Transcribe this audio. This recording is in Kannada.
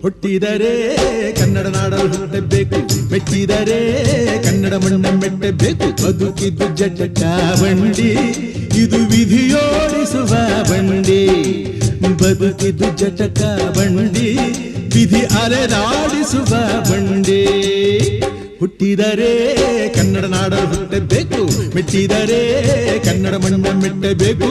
ಹುಟ್ಟಿದರೆ ಕನ್ನಡ ನಾಡಲು ಹುಟ್ಟಬೇಕು, ಮೆಟ್ಟಿದರೆ ಕನ್ನಡ ಮಣ್ಣ ಮೆಟ್ಟಬೇಕು. ಬದುಕಿದ್ದು ಜಟಕ ಬಂಡಿ, ಇದು ವಿಧಿಯೋಡಿಸುವ ಬಂಡಿ. ಬದುಕಿದ್ದು ಜಟಕ ಬಂಡಿ, ವಿಧಿ ಅಲೆದಾಡಿಸುವ ಬಂಡಿ. ಹುಟ್ಟಿದರೆ ಕನ್ನಡ ನಾಡಲು ಹುಟ್ಟಬೇಕು, ಮೆಟ್ಟಿದರೆ ಕನ್ನಡ ಮಣ್ಣ ಮೆಟ್ಟಬೇಕು.